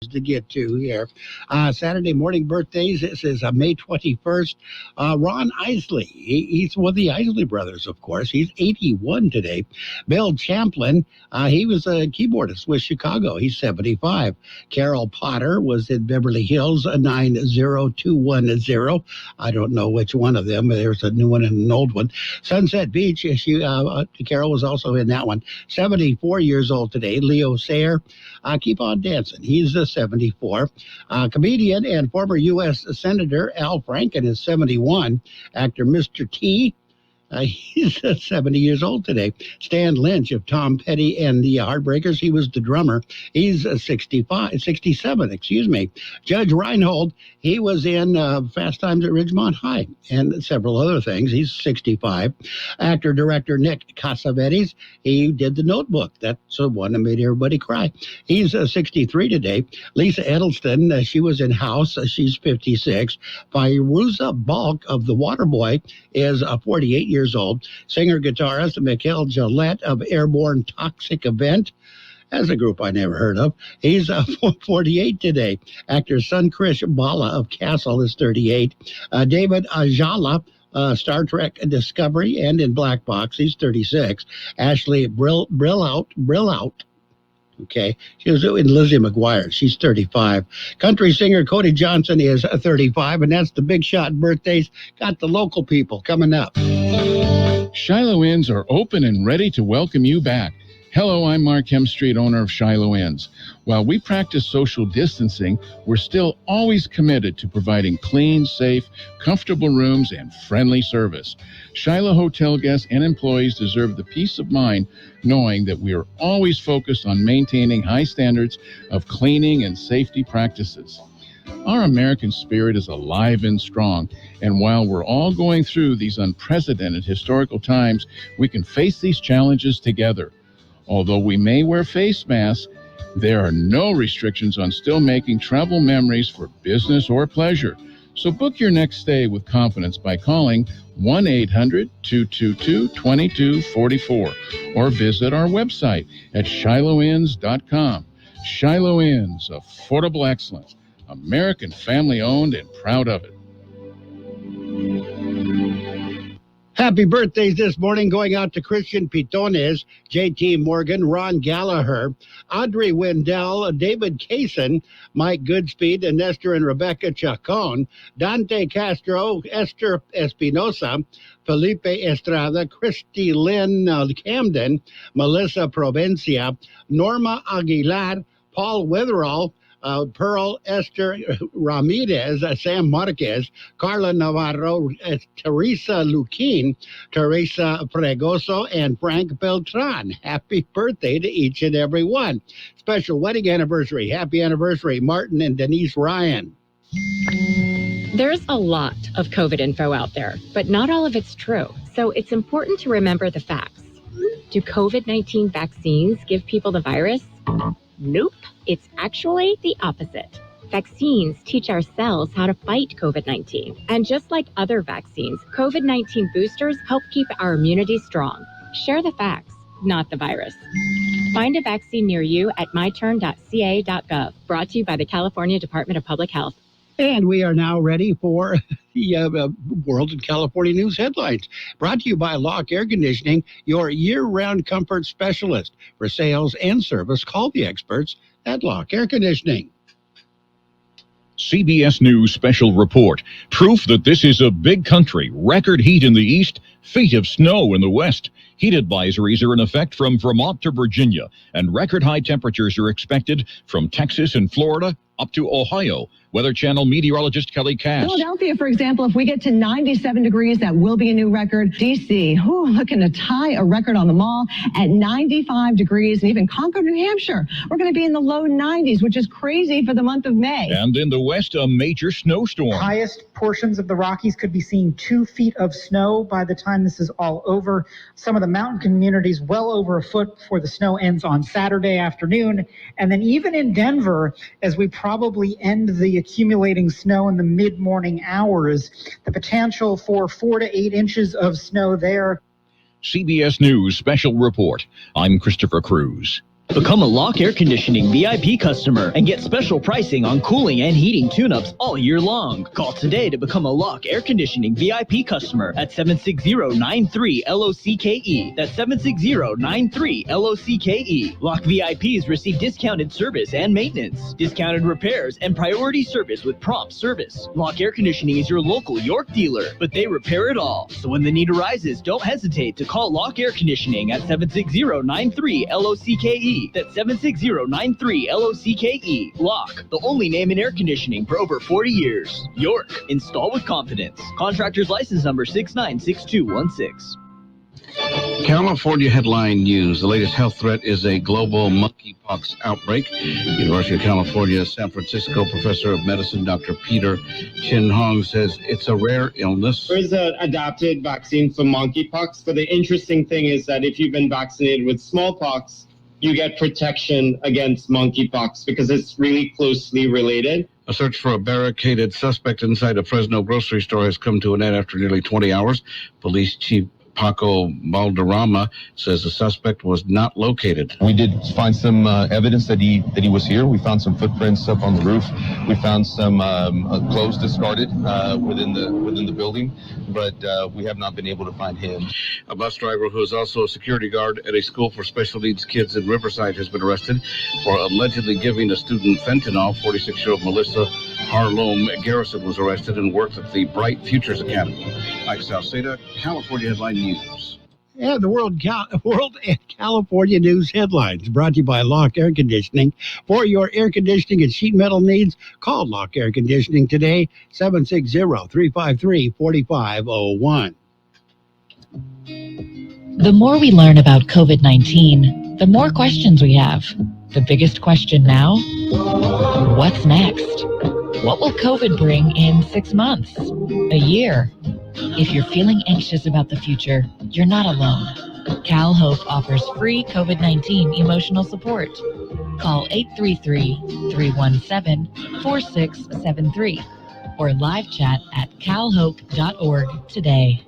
to get to here. Saturday morning birthdays. This is May 21st. Ron Isley. He's one of the Isley brothers, of course. He's 81 today. Bill Champlin. He was a keyboardist with Chicago. He's 75. Carol Potter was in Beverly Hills, 90210. I don't know which one of them. There's a new one and an old one. Sunset Beach. Carol was also in that one. 74 years old today. Leo Sayer. Keep on dancing. He's 74. Comedian and former U.S. Senator Al Franken is 71. Actor Mr. T. He's 70 years old today. Stan Lynch of Tom Petty and the Heartbreakers. He was the drummer. He's 67. Judge Reinhold. He was in Fast Times at Ridgemont High and several other things. He's 65. Actor-director Nick Cassavetes. He did The Notebook. That's the one that made everybody cry. He's 63 today. Lisa Edelstein. She was in House. She's 56. Fairuza Balk of The Waterboy is 48 years old. Singer-guitarist Mikhail Gillette of Airborne Toxic Event. That's a group I never heard of. He's 48 today. Actor Sunkrish Bala of Castle is 38. David Ajala, Star Trek Discovery and in Black Box, he's 36. Ashley Brillout. Okay, she was in Lizzie McGuire. She's 35. Country singer Cody Johnson is 35, and that's the big shot birthdays. Got the local people coming up. Shiloh Inns are open and ready to welcome you back. Hello, I'm Mark Hemstreet, owner of Shiloh Inns. While we practice social distancing, we're still always committed to providing clean, safe, comfortable rooms and friendly service. Shiloh hotel guests and employees deserve the peace of mind knowing that we are always focused on maintaining high standards of cleaning and safety practices. Our American spirit is alive and strong, and while we're all going through these unprecedented historical times, we can face these challenges together. Although we may wear face masks, there are no restrictions on still making travel memories for business or pleasure. So book your next stay with confidence by calling 1-800-222-2244 or visit our website at shilohinns.com. Shiloh Inns, affordable excellence. American family owned and proud of it. Happy birthdays this morning going out to Christian Pitones, J.T. Morgan, Ron Gallagher, Audrey Wendell, David Kaysen, Mike Goodspeed, and Nestor and Rebecca Chacon, Dante Castro, Esther Espinosa, Felipe Estrada, Christy Lynn Camden, Melissa Provencia, Norma Aguilar, Paul Witherall, Pearl Esther Ramirez, Sam Marquez, Carla Navarro, Teresa Luquin, Teresa Fregoso, and Frank Beltran. Happy birthday to each and every one. Special wedding anniversary. Happy anniversary, Martin and Denise Ryan. There's a lot of COVID info out there, but not all of it's true. So it's important to remember the facts. Do COVID-19 vaccines give people the virus? Nope. It's actually the opposite. Vaccines teach our cells how to fight COVID-19. And just like other vaccines, COVID-19 boosters help keep our immunity strong. Share the facts, not the virus. Find a vaccine near you at myturn.ca.gov. Brought to you by the California Department of Public Health. And we are now ready for the World and California News headlines. Brought to you by Lock Air Conditioning, your year-round comfort specialist. For sales and service, call the experts at Lock Air Conditioning. CBS News special report. Proof that this is a big country. Record heat in the east, feet of snow in the west. Heat advisories are in effect from Vermont to Virginia, and record high temperatures are expected from Texas and Florida up to Ohio. Weather Channel meteorologist Kelly Cass. Philadelphia, for example, if we get to 97 degrees, that will be a new record. D.C., looking to tie a record on the mall at 95 degrees. And even Concord, New Hampshire, we're going to be in the low 90s, which is crazy for the month of May. And in the west, a major snowstorm. Highest portions of the Rockies could be seeing 2 feet of snow by the time this is all over. Some of the mountain communities well over a foot before the snow ends on Saturday afternoon. And then even in Denver, as we probably end the accumulating snow in the mid-morning hours, the potential for 4 to 8 inches of snow there. CBS News special report. I'm Christopher Cruz. Become a Lock Air Conditioning VIP customer and get special pricing on cooling and heating tune-ups all year long. Call today to become a Lock Air Conditioning VIP customer at 760-93-LOCKE. That's 760-93-LOCKE. Lock VIPs receive discounted service and maintenance, discounted repairs, and priority service with prompt service. Lock Air Conditioning is your local York dealer, but they repair it all. So when the need arises, don't hesitate to call Lock Air Conditioning at 760-93-LOCKE. That's 760-93-LOCKE. Lock, the only name in air conditioning for over 40 years. York, install with confidence. Contractor's license number 696216. California headline news. The latest health threat is a global monkeypox outbreak. University of California, San Francisco professor of medicine, Dr. Peter Chin Hong, says it's a rare illness. There is an adapted vaccine for monkeypox, but the interesting thing is that if you've been vaccinated with smallpox, you get protection against monkeypox because it's really closely related. A search for a barricaded suspect inside a Fresno grocery store has come to an end after nearly 20 hours. Police Chief Paco Valderrama says the suspect was not located. We did find some evidence that he was here. We found some footprints up on the roof. We found some clothes discarded within the building, but we have not been able to find him. A bus driver who is also a security guard at a school for special needs kids in Riverside has been arrested for allegedly giving a student fentanyl. 46-year-old Melissa Harlome Garrison was arrested and worked at the Bright Futures Academy. Mike Salceda, California Headline News. Yeah, the World and California News headlines brought to you by Lock Air Conditioning. For your air conditioning and sheet metal needs, call Lock Air Conditioning today, 760-353-4501. The more we learn about COVID-19, the more questions we have. The biggest question now, what's next? What will COVID bring in 6 months, a year? If you're feeling anxious about the future, you're not alone. Cal Hope offers free COVID-19 emotional support. Call 833-317-4673 or live chat at calhope.org today.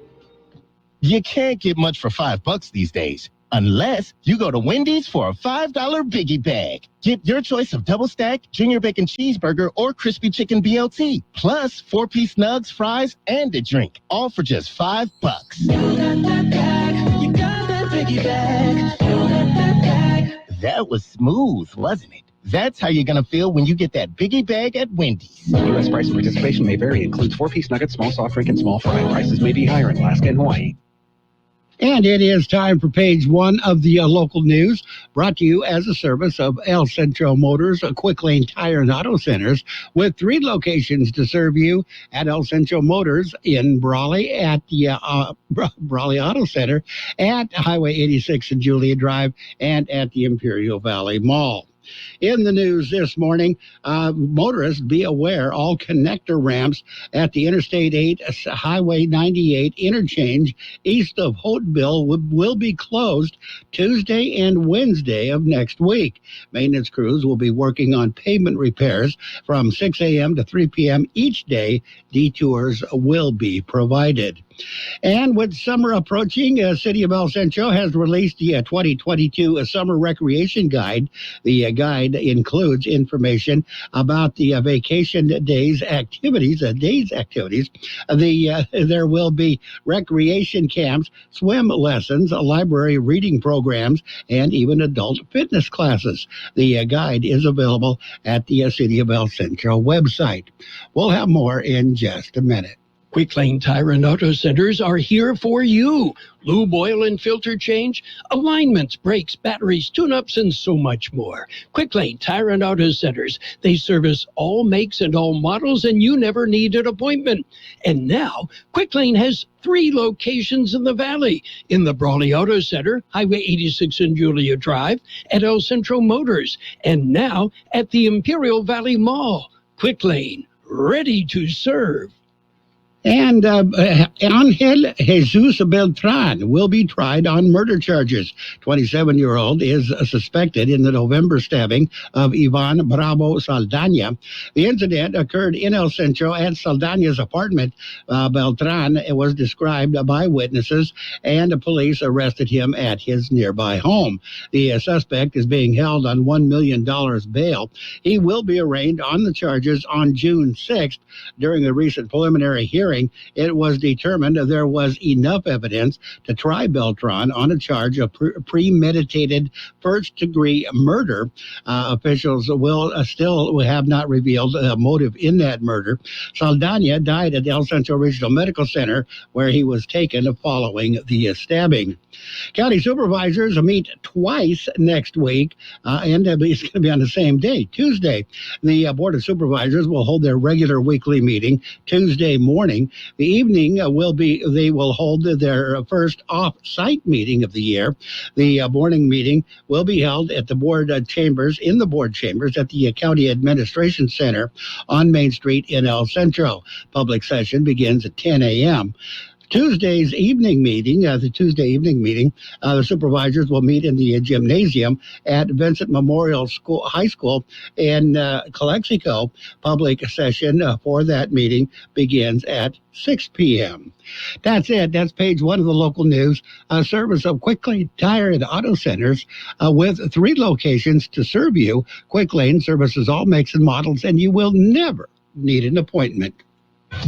You can't get much for $5 these days, unless you go to Wendy's for a $5 biggie bag. Get your choice of double stack, junior bacon cheeseburger, or crispy chicken BLT, plus 4-piece nugs, fries, and a drink, all for just $5. You got that bag, you got that biggie bag, you got that bag. That was smooth, wasn't it? That's how you're going to feel when you get that biggie bag at Wendy's. U.S. price and participation may vary. Includes 4-piece nuggets, small soft drink, and small fry. Prices may be higher in Alaska and Hawaii. And it is time for page one of the local news, brought to you as a service of El Centro Motors, Quick Lane Tire and Auto Centers, with 3 locations to serve you at El Centro Motors in Brawley at the Brawley Auto Center, at Highway 86 and Julia Drive, and at the Imperial Valley Mall. In the news this morning, motorists be aware all connector ramps at the Interstate 8 Highway 98 interchange east of Hoteville will be closed Tuesday and Wednesday of next week. Maintenance crews will be working on pavement repairs from 6 a.m. to 3 p.m. each day. Detours will be provided. And with summer approaching, City of El Centro has released the 2022 Summer Recreation Guide. The guide includes information about the vacation days activities. There will be recreation camps, swim lessons, library reading programs, and even adult fitness classes. The guide is available at the City of El Centro website. We'll have more in just a minute. Quick Lane Tire and Auto Centers are here for you. Lube, oil, and filter change, alignments, brakes, batteries, tune-ups, and so much more. Quick Lane Tire and Auto Centers. They service all makes and all models, and you never need an appointment. And now, Quick Lane has 3 locations in the Valley. In the Brawley Auto Center, Highway 86 and Julia Drive, at El Centro Motors, and now at the Imperial Valley Mall. Quick Lane, ready to serve. And Angel Jesus Beltran will be tried on murder charges. 27-year-old is suspected in the November stabbing of Ivan Bravo Saldana. The incident occurred in El Centro at Saldana's apartment. Beltran was described by witnesses, and the police arrested him at his nearby home. The suspect is being held on $1 million bail. He will be arraigned on the charges on June 6th. During a recent preliminary hearing, it was determined there was enough evidence to try Beltran on a charge of premeditated first-degree murder. Officials will still have not revealed a motive in that murder. Saldana died at El Centro Regional Medical Center, where he was taken following the stabbing. County supervisors meet twice next week, and it's going to be on the same day, Tuesday. The Board of Supervisors will hold their regular weekly meeting Tuesday morning. The evening they will hold their first off-site meeting of the year. The morning meeting will be held at the board chambers, at the County Administration Center on Main Street in El Centro. Public session begins at 10 a.m. The evening meeting, the supervisors will meet in the gymnasium at Vincent Memorial High School in Calexico. Public session for that meeting begins at 6 p.m. That's it. That's page one of the local news. Service of Quick Lane Tire and Auto Centers with 3 locations to serve you. Quick Lane services all makes and models, and you will never need an appointment.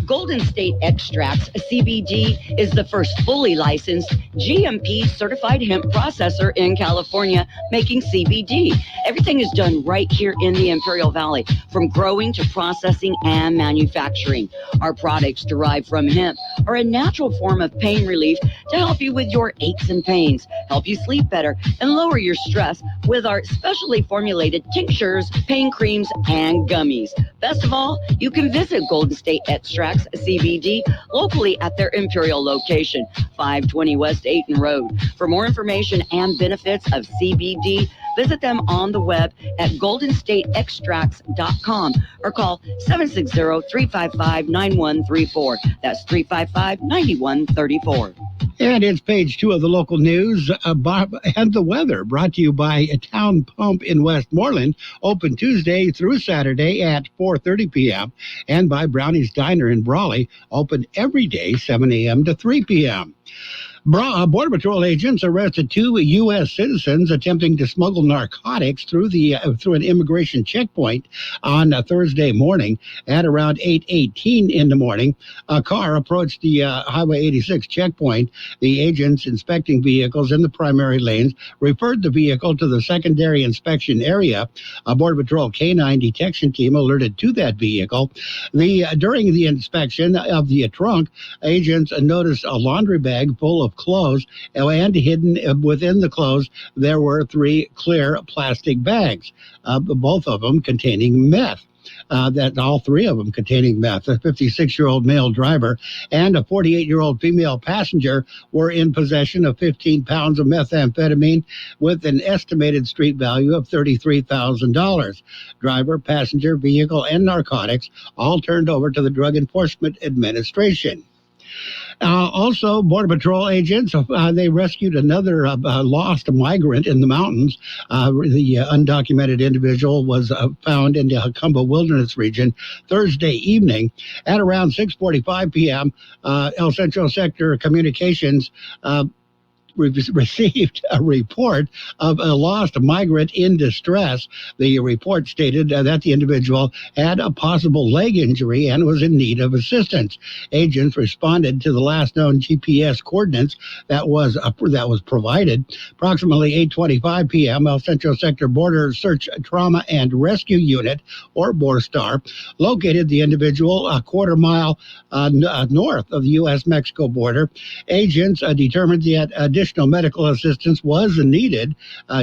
Golden State Extracts, CBD, is the first fully licensed GMP certified hemp processor in California making CBD. Everything is done right here in the Imperial Valley, from growing to processing and manufacturing. Our products derived from hemp are a natural form of pain relief to help you with your aches and pains, help you sleep better, and lower your stress with our specially formulated tinctures, pain creams, and gummies. Best of all, you can visit Golden State Extracts CBD locally at their Imperial location, 520 West Ayton Road. For more information and benefits of CBD, visit them on the web at goldenstateextracts.com or call 760-355-9134. That's 355-9134. And it's page 2 of the local news. And the weather brought to you by Town Pump in Westmoreland, open Tuesday through Saturday at 4:30 p.m. and by Brownie's Diner in Brawley, open every day 7 a.m. to 3 p.m. Border Patrol agents arrested 2 U.S. citizens attempting to smuggle narcotics through an immigration checkpoint on Thursday morning. At around 8:18 in the morning, a car approached the Highway 86 checkpoint. The agents inspecting vehicles in the primary lanes referred the vehicle to the secondary inspection area. A Border Patrol K-9 detection team alerted to that vehicle. During the inspection of the trunk, agents noticed a laundry bag full of clothes, and hidden within the clothes there were 3 clear plastic bags, both of them containing meth. All 3 of them containing meth. A 56-year-old male driver and a 48-year-old female passenger were in possession of 15 pounds of methamphetamine with an estimated street value of $33,000. Driver, passenger, vehicle, and narcotics all turned over to the Drug Enforcement Administration. Also, Border Patrol agents, they rescued another lost migrant in the mountains. The undocumented individual was found in the Jacumba Wilderness region Thursday evening. At around 6:45 p.m., El Centro Sector Communications received a report of a lost migrant in distress. The report stated that the individual had a possible leg injury and was in need of assistance. Agents responded to the last known GPS coordinates that was provided. Approximately 8:25 p.m., El Centro Sector Border Search Trauma and Rescue Unit, or BORSTAR, located the individual a quarter mile north of the U.S.-Mexico border. Agents determined that additional medical assistance was needed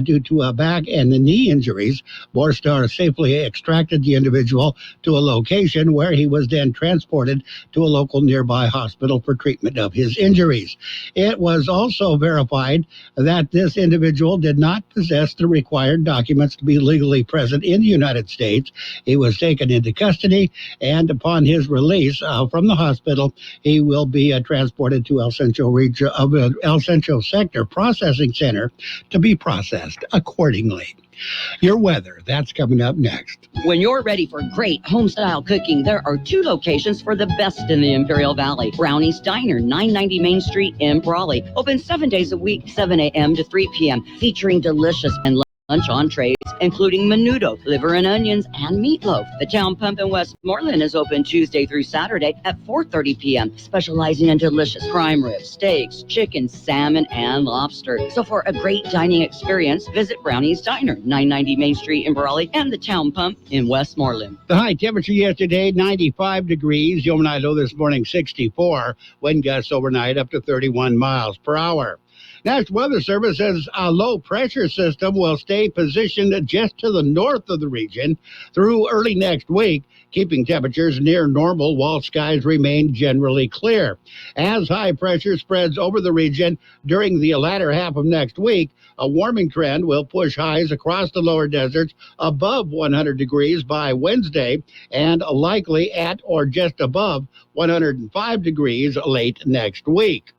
due to back and knee injuries. Borstar safely extracted the individual to a location where he was then transported to a local nearby hospital for treatment of his injuries. It was also verified that this individual did not possess the required documents to be legally present in the United States. He was taken into custody, and upon his release from the hospital, he will be transported to El Centro Sector Processing Center to be processed accordingly. Your weather, that's coming up next. When you're ready for great home-style cooking, there are 2 locations for the best in the Imperial Valley. Brownie's Diner, 990 Main Street in Brawley. Open 7 days a week, 7 a.m. to 3 p.m., featuring delicious and lunch entrees, including menudo, liver and onions, and meatloaf. The Town Pump in Westmoreland is open Tuesday through Saturday at 4:30 p.m., specializing in delicious prime ribs, steaks, chicken, salmon, and lobster. So for a great dining experience, visit Brownie's Diner, 990 Main Street in Brawley, and the Town Pump in Westmoreland. The high temperature yesterday, 95 degrees. The overnight low this morning, 64. Wind gusts overnight up to 31 miles per hour. National Weather Service says a low-pressure system will stay positioned just to the north of the region through early next week, keeping temperatures near normal while skies remain generally clear. As high pressure spreads over the region during the latter half of next week, a warming trend will push highs across the lower deserts above 100 degrees by Wednesday and likely at or just above 105 degrees late next week.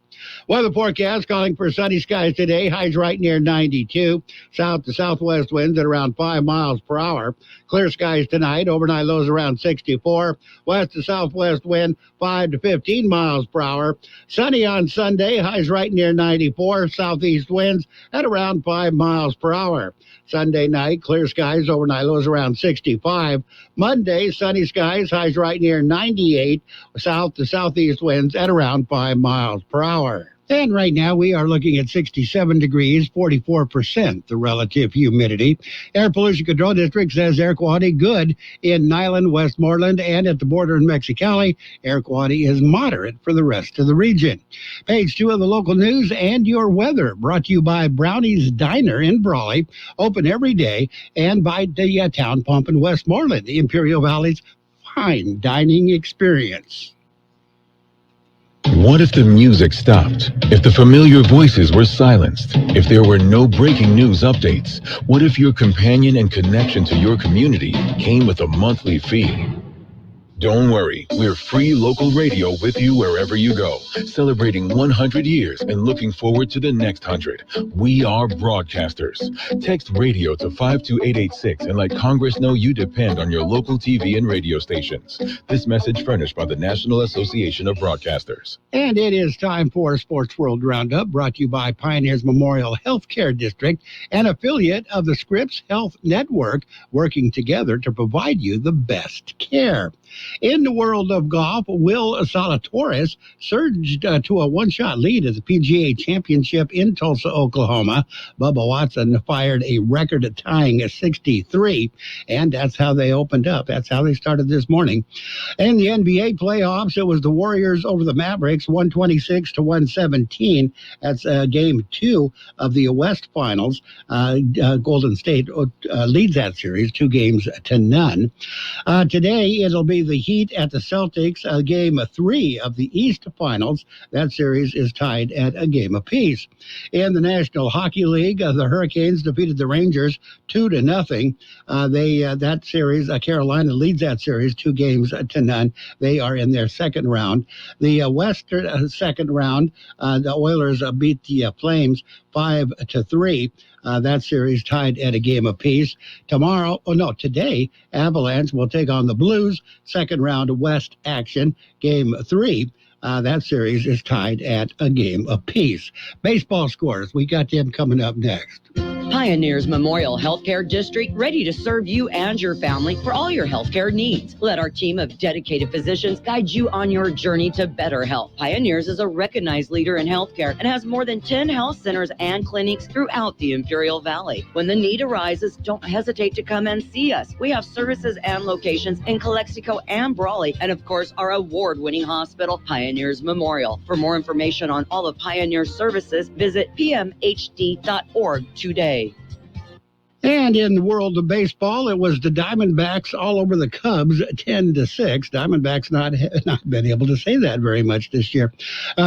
Weather forecast calling for sunny skies today. Highs right near 92. South to southwest winds at around 5 miles per hour. Clear skies tonight. Overnight lows around 64. West to southwest wind 5 to 15 miles per hour. Sunny on Sunday. Highs right near 94. Southeast winds at around 5 miles per hour. Sunday night, clear skies, overnight lows around 65. Monday, sunny skies, highs right near 98. South to southeast winds at around 5 miles per hour. And right now we are looking at 67 degrees, 44% the relative humidity. Air Pollution Control District says air quality good in Niland, Westmoreland, and at the border in Mexicali. Air quality is moderate for the rest of the region. Page 2 of the local news and your weather, brought to you by Brownie's Diner in Brawley, open every day, and by the Town Pump in Westmoreland, the Imperial Valley's fine dining experience. What if the music stopped? If the familiar voices were silenced? If there were no breaking news updates? What if your companion and connection to your community came with a monthly fee? Don't worry, we're free local radio with you wherever you go, celebrating 100 years and looking forward to the next 100. We are broadcasters. Text radio to 52886 and let Congress know you depend on your local TV and radio stations. This message furnished by the National Association of Broadcasters. And it is time for Sports World Roundup, brought to you by Pioneers Memorial Healthcare District, an affiliate of the Scripps Health Network, working together to provide you the best care. In the world of golf, Will Zalatoris surged to a one-shot lead at the PGA Championship in Tulsa, Oklahoma. Bubba Watson fired a record-tying 63, and that's how they opened up. That's how they started this morning. In the NBA playoffs, it was the Warriors over the Mavericks, 126-117. That's Game 2 of the West Finals. Golden State leads that series 2-0. Today, it'll be the Heat at the Celtics, Game 3 of the East Finals. That series is tied at a game apiece. In the National Hockey League, the Hurricanes defeated the Rangers 2-0. That series, Carolina leads that series 2-0. They are in their second round. The Western second round, the Oilers beat the Flames 5-3. That series tied at a game apiece. Today, Avalanche will take on the Blues. Second round West action, Game 3. That series is tied at a game apiece. Baseball scores, we got them coming up next. Pioneers Memorial Healthcare District, ready to serve you and your family for all your healthcare needs. Let our team of dedicated physicians guide you on your journey to better health. Pioneers is a recognized leader in healthcare and has more than 10 health centers and clinics throughout the Imperial Valley. When the need arises, don't hesitate to come and see us. We have services and locations in Calexico and Brawley, and of course, our award-winning hospital, Pioneers Memorial. For more information on all of Pioneer's services, visit pmhd.org today. And in the world of baseball, it was the Diamondbacks all over the Cubs, 10-6. Diamondbacks not been able to say that very much this year.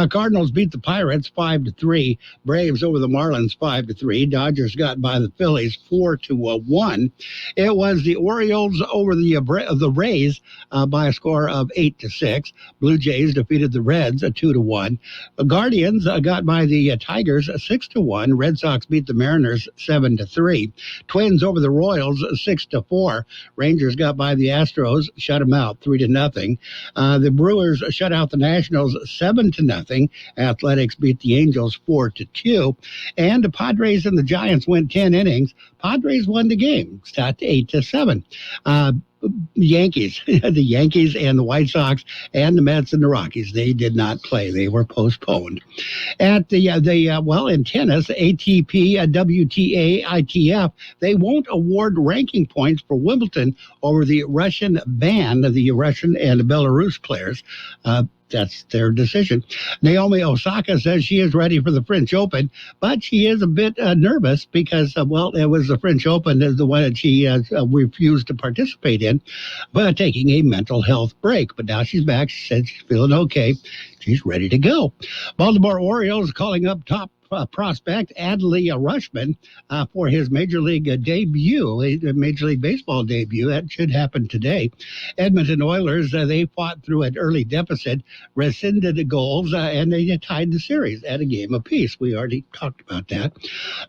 Cardinals beat the Pirates 5-3. Braves over the Marlins 5-3. Dodgers got by the Phillies 4-1. It was the Orioles over the Rays by a score of 8-6. Blue Jays defeated the Reds 2-1. The Guardians got by the Tigers 6-1. Red Sox beat the Mariners 7-3. Twins over the Royals 6-4. Rangers got by the Astros, shut them out 3-0. The Brewers shut out the Nationals 7-0. Athletics beat the Angels 4-2. And the Padres and the Giants went 10 innings. Padres won the game, stat 8-7. Yankees, the Yankees and the White Sox and the Mets and the Rockies, they did not play. They were postponed. At in tennis, ATP, WTA, ITF, they won't award ranking points for Wimbledon over the Russian ban of the Russian and Belarus players. That's their decision. Naomi Osaka says she is ready for the French Open, but she is a bit nervous because, it was the French Open, the one that she refused to participate in, but taking a mental health break. But now she's back. She said she's feeling okay. She's ready to go. Baltimore Orioles calling up top prospect Adley Rutschman for his Major League debut, Major League Baseball debut. That should happen today. Edmonton Oilers, they fought through an early deficit, rescinded the goals, and they tied the series at a game apiece. We already talked about that.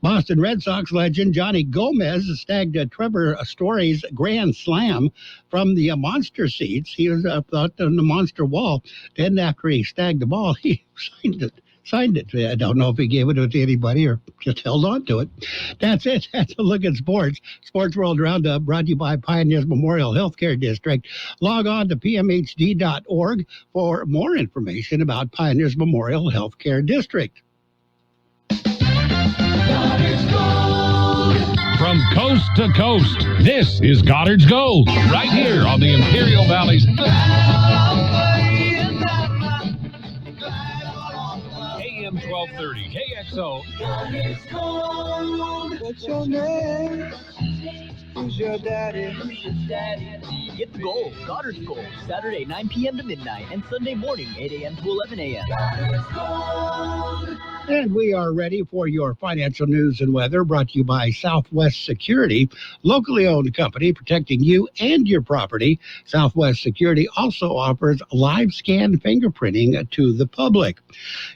Boston Red Sox legend Johnny Gomez snagged Trevor Story's grand slam from the monster seats. He was thought on the monster wall. Then after he snagged the ball, he signed it. I don't know if he gave it to anybody or just held on to it. That's it. That's a look at sports. Sports World Roundup brought to you by Pioneers Memorial Healthcare District. Log on to pmhd.org for more information about Pioneers Memorial Healthcare District. From coast to coast, this is Goddard's Gold, right here on the Imperial Valley's AM 1230 KXO. What's your name? Who's your daddy? Get the gold, Goddard's Gold, Saturday 9 p.m. to midnight and Sunday morning 8 a.m. to 11 a.m. And we are ready for your financial news and weather, brought to you by Southwest Security, locally owned company protecting you and your property. Southwest Security also offers live scan fingerprinting to the public.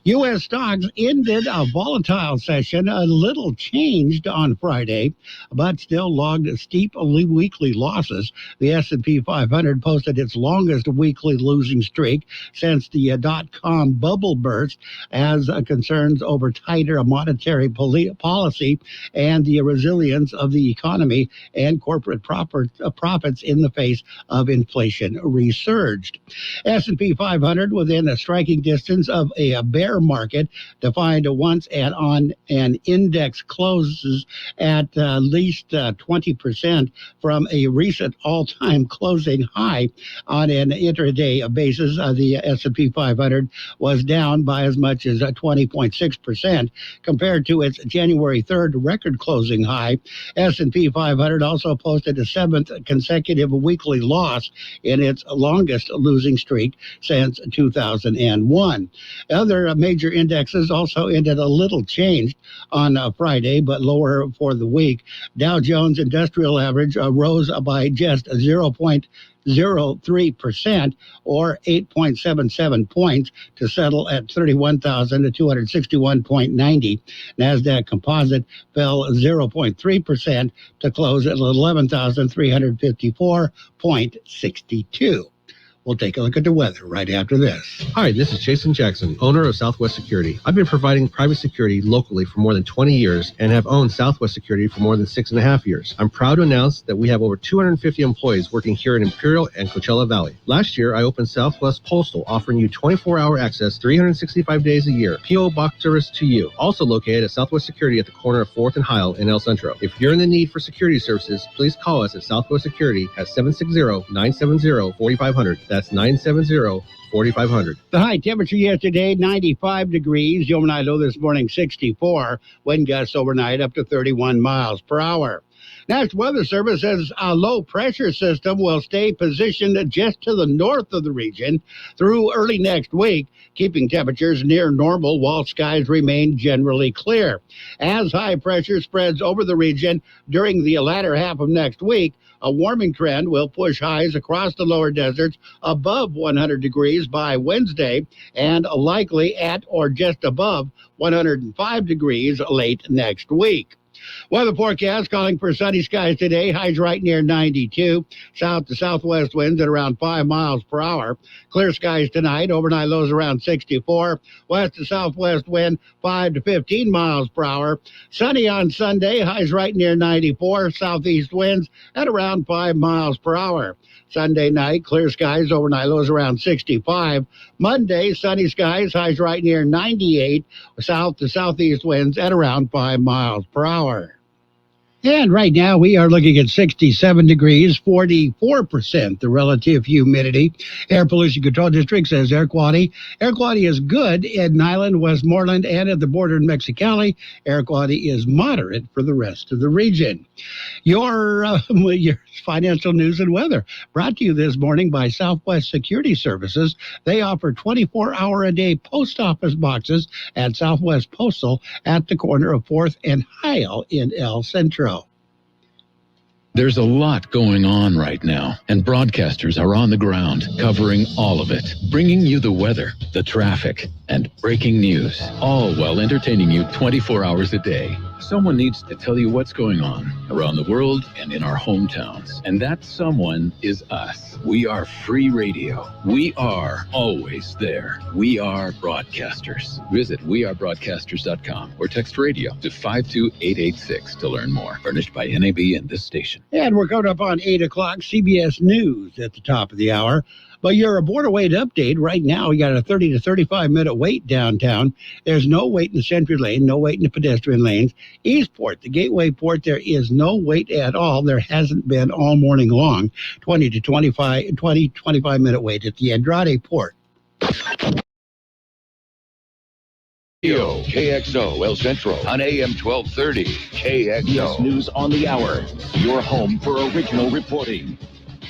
U.S. stocks ended a volatile session, a little changed on Friday, but still logged steep weekly losses. The S&P 500 posted its longest weekly losing streak since the dot-com bubble burst, as concerns over tighter monetary policy and the resilience of the economy and corporate profits in the face of inflation resurged. S&P 500 within a striking distance of a bear market, defined once and on an index closes at least 20% from a recent all-time closing high. On an intraday basis, the S&P 500 was down by as much as 20.6% compared to its January 3rd record closing high. S&P 500 also posted a seventh consecutive weekly loss in its longest losing streak since 2001. Other major indexes also ended a little changed on Friday, but lower for the week. Dow Jones Industrial Average rose by just 0.03% or 8.77 points to settle at 31,261.90. NASDAQ Composite fell 0.3% to close at 11,354.62. We'll take a look at the weather right after this. Hi, this is Jason Jackson, owner of Southwest Security. I've been providing private security locally for more than 20 years and have owned Southwest Security for more than 6.5 years. I'm proud to announce that we have over 250 employees working here in Imperial and Coachella Valley. Last year, I opened Southwest Postal, offering you 24-hour access 365 days a year. P.O. Box service to you. Also located at Southwest Security at the corner of 4th and Heil in El Centro. If you're in the need for security services, please call us at Southwest Security at 760-970-4500. That's 970-4500. The high temperature yesterday, 95 degrees. The overnight low this morning, 64. Wind gusts overnight up to 31 miles per hour. National Weather Service says a low-pressure system will stay positioned just to the north of the region through early next week, keeping temperatures near normal while skies remain generally clear. As high pressure spreads over the region during the latter half of next week, a warming trend will push highs across the lower deserts above 100 degrees by Wednesday and likely at or just above 105 degrees late next week. Weather forecast calling for sunny skies today. Highs right near 92. South to southwest winds at around 5 miles per hour. Clear skies tonight. Overnight lows around 64. West to southwest wind 5 to 15 miles per hour. Sunny on Sunday. Highs right near 94. Southeast winds at around 5 miles per hour. Sunday night, clear skies, overnight lows around 65. Monday, sunny skies, highs right near 98. South to southeast winds at around 5 miles per hour. And right now we are looking at 67 degrees, 44% the relative humidity. Air Pollution Control District says air quality is good in Niland, Westmoreland, and at the border in Mexicali. Air quality is moderate for the rest of the region. Your financial news and weather brought to you this morning by Southwest Security Services. They offer 24-hour-a-day post office boxes at Southwest Postal at the corner of 4th and Heil in El Centro. There's a lot going on right now, and broadcasters are on the ground covering all of it, bringing you the weather, the traffic, and breaking news, all while entertaining you 24 hours a day. Someone needs to tell you what's going on around the world and in our hometowns, and that someone is us. We are free radio. We are always there. We are broadcasters. Visit wearebroadcasters.com or text radio to 52886 to learn more. Furnished by NAB and this station. And we're coming up on 8 o'clock, CBS News at the top of the hour. But your border wait update right now, we got a 30 to 35-minute wait downtown. There's no wait in the Century Lane, no wait in the pedestrian lanes. Eastport, the Gateway Port, there is no wait at all. There hasn't been all morning long. 20 to 25-minute wait at the Andrade Port. KXO El Centro on AM 1230. KXO News on the Hour. Your home for original reporting.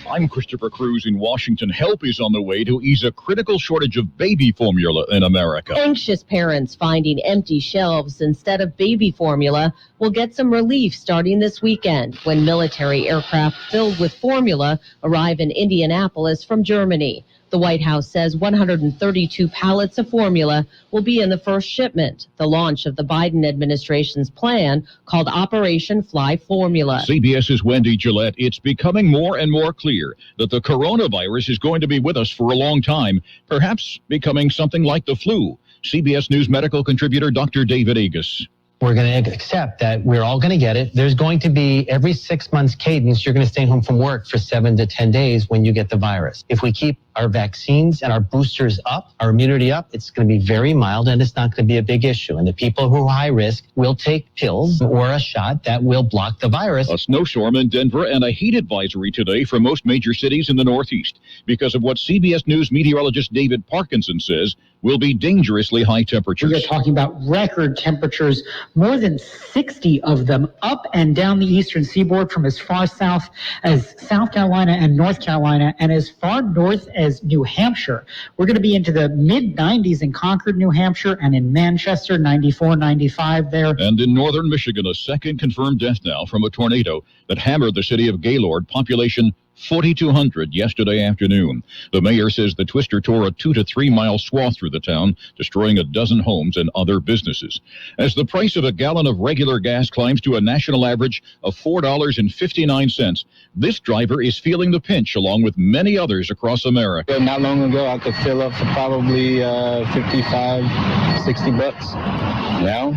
I'm Christopher Cruz in Washington. Help is on the way to ease a critical shortage of baby formula in America. Anxious parents finding empty shelves instead of baby formula will get some relief starting this weekend when military aircraft filled with formula arrive in Indianapolis from Germany. The White House says 132 pallets of formula will be in the first shipment, the launch of the Biden administration's plan called Operation Fly Formula. CBS's Wendy Gillette. It's becoming more and more clear that the coronavirus is going to be with us for a long time, perhaps becoming something like the flu. CBS News medical contributor Dr. David Agus. We're going to accept that we're all going to get it. There's going to be every 6 months cadence, you're going to stay home from work for 7 to 10 days when you get the virus. If we keep our vaccines and our boosters up, our immunity up, it's going to be very mild and it's not going to be a big issue. And the people who are high risk will take pills or a shot that will block the virus. A snowstorm in Denver and a heat advisory today for most major cities in the Northeast because of what CBS News meteorologist David Parkinson says will be dangerously high temperatures. We're talking about record temperatures, more than 60 of them up and down the eastern seaboard from as far south as South Carolina and North Carolina and as far north as New Hampshire. We're going to be into the mid-90s in Concord, New Hampshire, and in Manchester, 94, 95 there. And in northern Michigan, a second confirmed death now from a tornado that hammered the city of Gaylord, population 4,200 yesterday afternoon. The mayor says the twister tore a 2 to 3 mile swath through the town, destroying a dozen homes and other businesses. As the price of a gallon of regular gas climbs to a national average of $4.59, this driver is feeling the pinch along with many others across America. Not long ago, I could fill up for probably 55, 60 bucks. Now,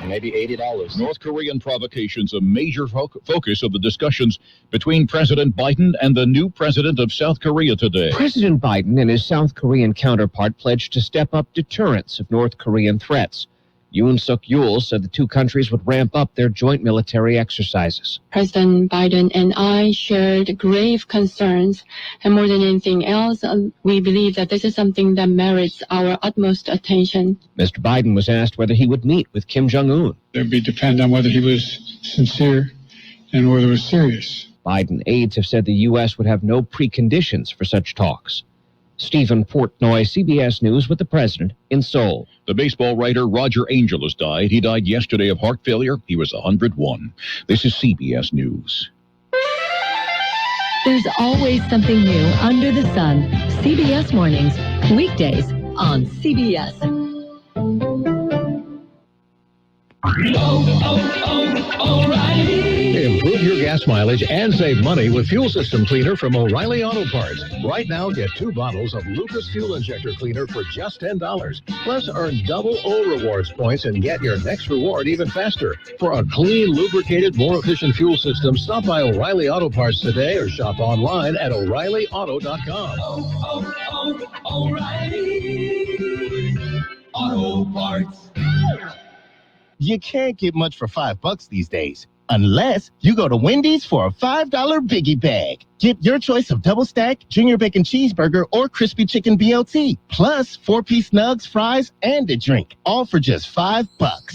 maybe $80. North Korean provocations a major focus of the discussions between President Biden and the new president of South Korea today. President Biden and his South Korean counterpart pledged to step up deterrence of North Korean threats. Yoon Suk-yeol said the two countries would ramp up their joint military exercises. President Biden and I shared grave concerns, and more than anything else, we believe that this is something that merits our utmost attention. Mr. Biden was asked whether he would meet with Kim Jong-un. It would depend on whether he was sincere and whether it was serious. Biden aides have said the U.S. would have no preconditions for such talks. Stephen Portnoy, CBS News, with the president in Seoul. The baseball writer Roger Angel has died. He died yesterday of heart failure. He was 101. This is CBS News. There's always something new under the sun. CBS Mornings, weekdays on CBS. O'Reilly. Improve your gas mileage and save money with Fuel System Cleaner from O'Reilly Auto Parts. Right now, get 2 bottles of Lucas Fuel Injector Cleaner for just $10. Plus, earn double O Rewards points and get your next reward even faster. For a clean, lubricated, more efficient fuel system, stop by O'Reilly Auto Parts today or shop online at O'ReillyAuto.com. O'Reilly Auto Parts. You can't get much for $5 these days, unless you go to Wendy's for a $5 biggie bag. Get your choice of double stack, junior bacon cheeseburger, or crispy chicken BLT, plus 4-piece nugs, fries, and a drink, all for just $5.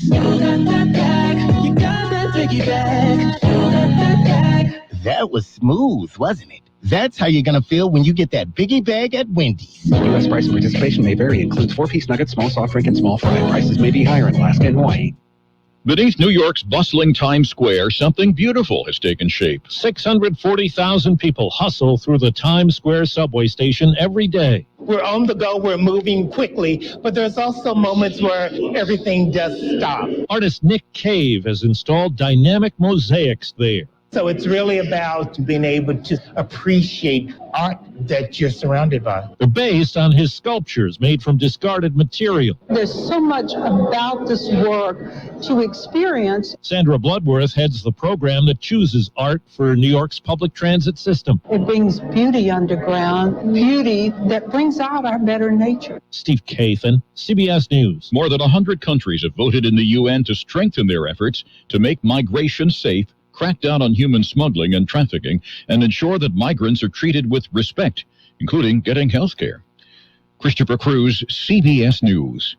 You got that bag, you got that biggie bag, you got that bag. That was smooth, wasn't it? That's how you're going to feel when you get that biggie bag at Wendy's. U.S. price and participation may vary. Includes 4-piece nuggets, small soft drink, and small fry. Prices may be higher in Alaska and Hawaii. Beneath New York's bustling Times Square, something beautiful has taken shape. 640,000 people hustle through the Times Square subway station every day. We're on the go, we're moving quickly, but there's also moments where everything does stop. Artist Nick Cave has installed dynamic mosaics there. So it's really about being able to appreciate art that you're surrounded by. They're based on his sculptures made from discarded material. There's so much about this work to experience. Sandra Bloodworth heads the program that chooses art for New York's public transit system. It brings beauty underground, beauty that brings out our better nature. Steve Kathan, CBS News. More than 100 countries have voted in the UN to strengthen their efforts to make migration safe, crack down on human smuggling and trafficking, and ensure that migrants are treated with respect, including getting health care. Christopher Cruz, CBS News.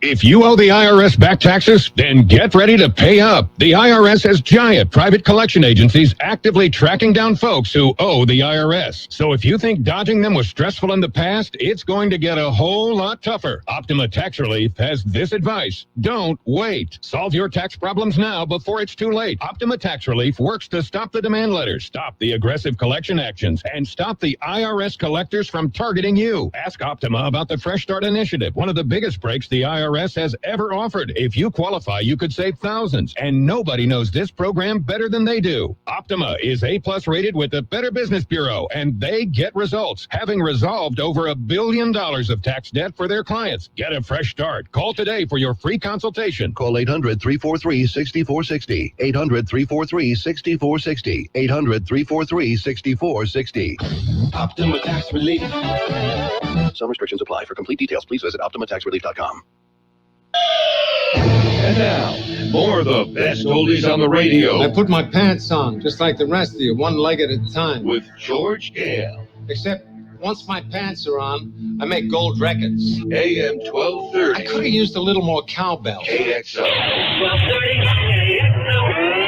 If you owe the IRS back taxes, then get ready to pay up. The IRS has giant private collection agencies actively tracking down folks who owe the IRS. So if you think dodging them was stressful in the past, it's going to get a whole lot tougher. Optima Tax Relief has this advice. Don't wait. Solve your tax problems now before it's too late. Optima Tax Relief works to stop the demand letters, stop the aggressive collection actions, and stop the IRS collectors from targeting you. Ask Optima about the Fresh Start Initiative, one of the biggest breaks the IRS has ever offered. If you qualify, you could save thousands, and nobody knows this program better than they do. Optima is A+ rated with the Better Business Bureau, and they get results, having resolved over $1 billion of tax debt for their clients. Get a fresh start. Call today for your free consultation. Call 800-343-6460. 800-343-6460. 800-343-6460. Optima Tax Relief. Some restrictions apply. For complete details, please visit OptimaTaxRelief.com. And now, more of the best oldies on the radio. I put my pants on, just like the rest of you, one leg at a time. With George Gale. Except, once my pants are on, I make gold records. AM 1230. I could have used a little more cowbell. KXO. 1230 KXO.